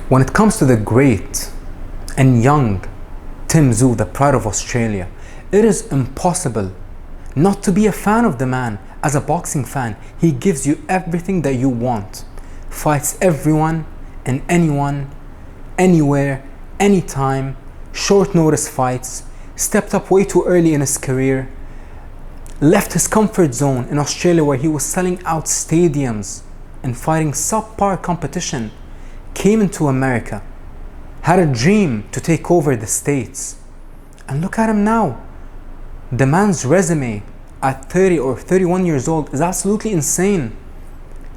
When it comes to the great and young Tszyu, the pride of Australia, it is impossible not to be a fan of the man. As a boxing fan, he gives you everything that you want. Fights everyone and anyone, anywhere, anytime, short notice fights, stepped up way too early in his career, left his comfort zone in Australia where he was selling out stadiums and fighting subpar competition, came into America, had a dream to take over the States. And look at him now. The man's resume at 30 or 31 years old is absolutely insane.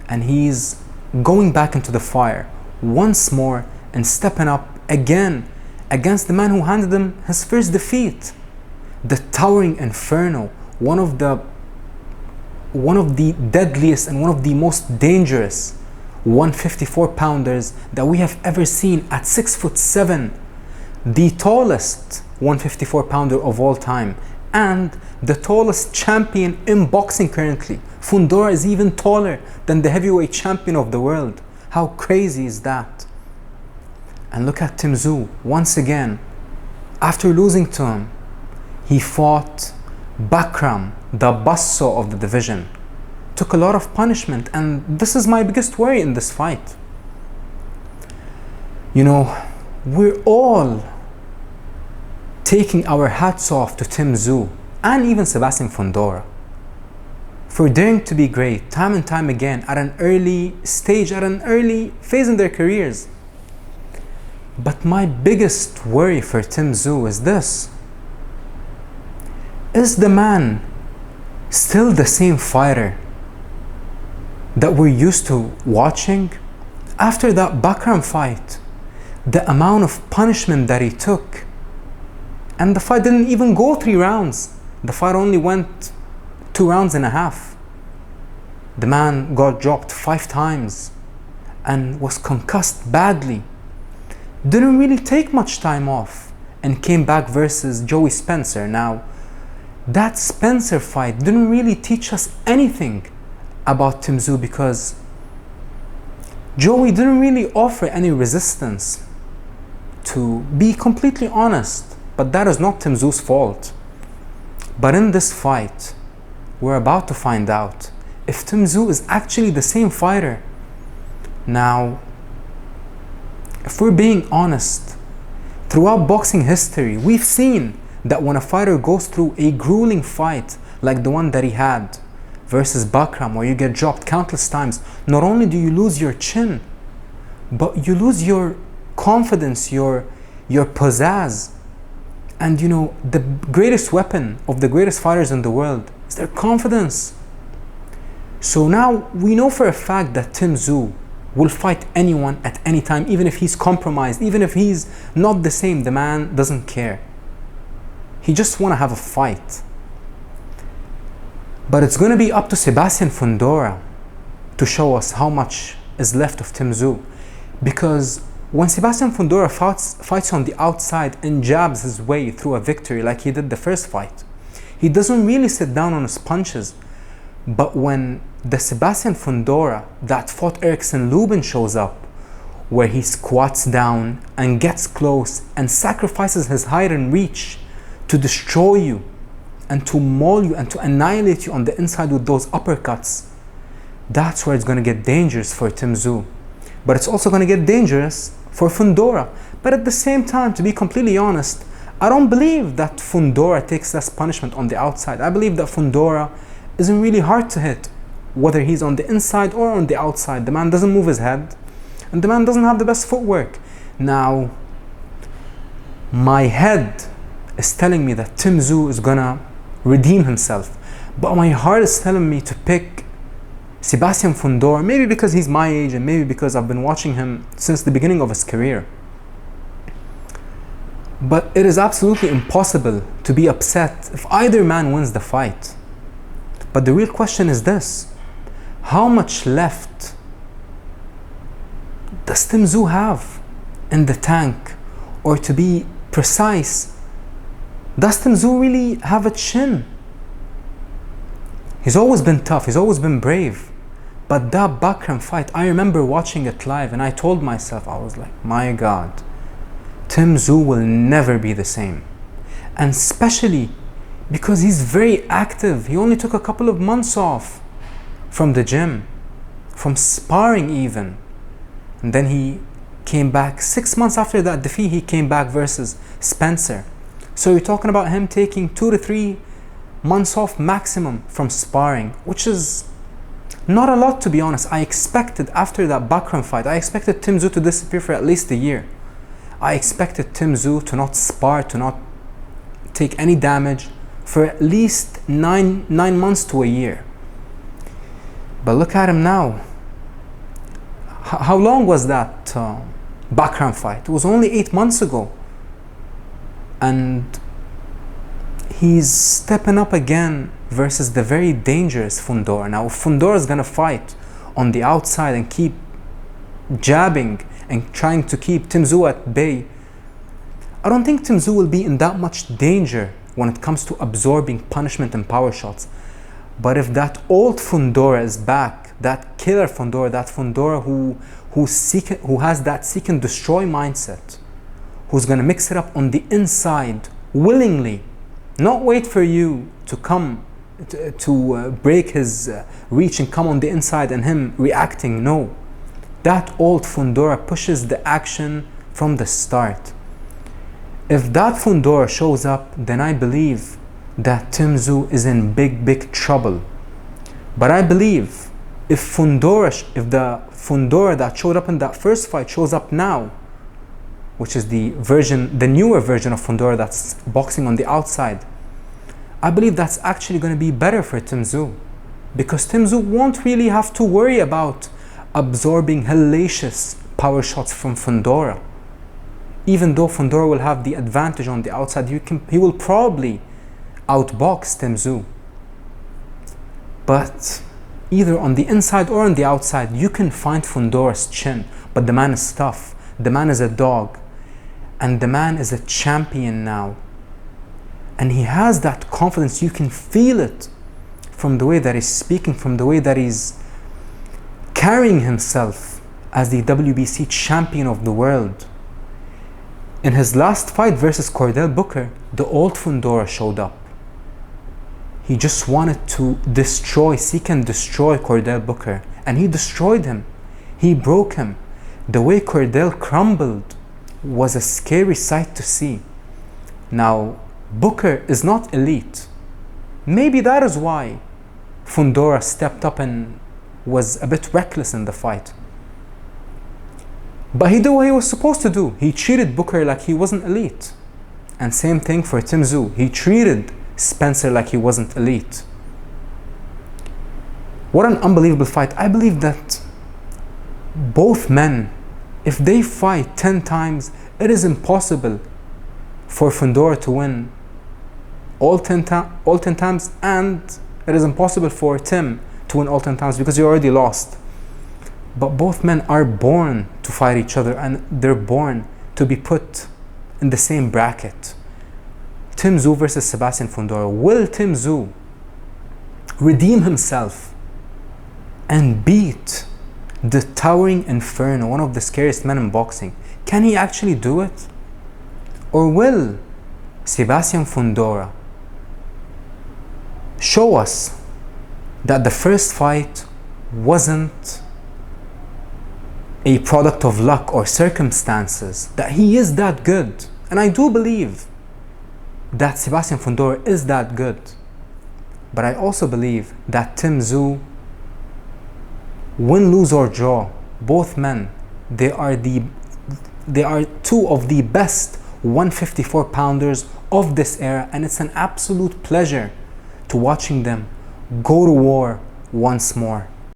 And he's going back into the fire once more and stepping up again against the man who handed him his first defeat. The towering Inferno, one of the deadliest and one of the most dangerous 154-pounders that we have ever seen at 6'7", the tallest 154-pounder of all time, and the tallest champion in boxing currently. Fundora is even taller than the heavyweight champion of the world. How crazy is that? And look at Tszyu once again. After losing to him, he fought Bakram, the Basso of the division. Took a lot of punishment, and this is my biggest worry in this fight. You know, we're all taking our hats off to Tszyu and even Sebastian Fundora for daring to be great time and time again at an early stage, at an early phase in their careers. But my biggest worry for Tszyu is this. Is the man still the same fighter that we're used to watching? After that Bakram fight, the amount of punishment that he took, and the fight didn't even go 3 rounds. The fight only went 2.5 rounds. The man got dropped 5 times and was concussed badly. Didn't really take much time off and came back versus Joey Spencer. Now, that Spencer fight didn't really teach us anything about Tszyu because Joey didn't really offer any resistance, to be completely honest. But that is not Tszyu's fault. But in this fight, we're about to find out if Tszyu is actually the same fighter. Now, if we're being honest, throughout boxing history, we've seen that when a fighter goes through a grueling fight like the one that he had versus Bakram, where you get dropped countless times, not only do you lose your chin, but you lose your confidence, your pizzazz. And you know, the greatest weapon of the greatest fighters in the world is their confidence. So now we know for a fact that Tszyu will fight anyone at any time, even if he's compromised, even if he's not the same. The man doesn't care. He just want to have a fight. But it's going to be up to Sebastian Fundora to show us how much is left of Tszyu. Because when Sebastian Fundora fights on the outside and jabs his way through a victory like he did the first fight, he doesn't really sit down on his punches. But when the Sebastian Fundora that fought Erickson Lubin shows up, where he squats down and gets close and sacrifices his height and reach to destroy you and to maul you and to annihilate you on the inside with those uppercuts, that's where it's going to get dangerous for Tszyu. But it's also going to get dangerous for Fundora. But at the same time, to be completely honest, I don't believe that Fundora takes less punishment on the outside. I believe that Fundora isn't really hard to hit, whether he's on the inside or on the outside. The man doesn't move his head, and the man doesn't have the best footwork. Now, my head is telling me that Tszyu is gonna redeem himself, but my heart is telling me to pick Sebastian Fundora, maybe because he's my age and maybe because I've been watching him since the beginning of his career. But it is absolutely impossible to be upset if either man wins the fight. But the real question is this: how much left does Tszyu have in the tank? Or to be precise, does Tszyu really have a chin? He's always been tough, he's always been brave. But that Bakram fight, I remember watching it live and I told myself, I was like, my God, Tszyu will never be the same. And especially because he's very active. He only took a couple of months off from the gym, from sparring even. And then he came back 6 months after that defeat, he came back versus Spencer. So you're talking about him taking 2 to 3 months off maximum from sparring, which is not a lot, to be honest. I expected after that Bakram fight, I expected Tszyu to disappear for at least a year. I expected Tszyu to not spar, to not take any damage for at least nine months to a year. But look at him now. How long was that Bakram fight? It was only 8 months ago. And he's stepping up again versus the very dangerous Fundora. Now, if Fundora is going to fight on the outside and keep jabbing and trying to keep Tszyu at bay, I don't think Tszyu will be in that much danger when it comes to absorbing punishment and power shots. But if that old Fundora is back, that killer Fundora, that Fundora who has that seek and destroy mindset, who's going to mix it up on the inside willingly, not wait for you to come to break his reach and come on the inside and him reacting. No, that old Fundora pushes the action from the start. If that Fundora shows up, then I believe that Tszyu is in big trouble. But I believe if the Fundora that showed up in that first fight shows up now, which is the newer version of Fundora that's boxing on the outside, I believe that's actually going to be better for Tszyu, because Tszyu won't really have to worry about absorbing hellacious power shots from Fundora. Even though Fundora will have the advantage on the outside, he will probably outbox Tszyu. But either on the inside or on the outside, you can find Fundora's chin. But the man is tough. The man is a dog. And the man is a champion now. And he has that confidence. You can feel it from the way that he's speaking, from the way that he's carrying himself as the WBC champion of the world. In his last fight versus Cordell Booker, the old Fundora showed up. He just wanted to seek and destroy Cordell Booker. And he destroyed him. He broke him. The way Cordell crumbled was a scary sight to see. Now, Booker is not elite. Maybe that is why Fundora stepped up and was a bit reckless in the fight. But he did what he was supposed to do. He treated Booker like he wasn't elite. And same thing for Tszyu. He treated Spencer like he wasn't elite. What an unbelievable fight. I believe that both men, if they fight 10 times, it is impossible for Fundora to win all 10 times, and it is impossible for Tim to win all 10 times because he already lost. But both men are born to fight each other, and they're born to be put in the same bracket. Tszyu versus Sebastian Fundora. Will Tszyu redeem himself and beat the towering Inferno, one of the scariest men in boxing? Can he actually do it? Or will Sebastian Fundora show us that the first fight wasn't a product of luck or circumstances, that he is that good? And I do believe that Sebastian Fundora is that good. But I also believe that Tszyu, win, lose or draw, both men, they are two of the best 154 pounders of this era, and it's an absolute pleasure to watching them go to war once more.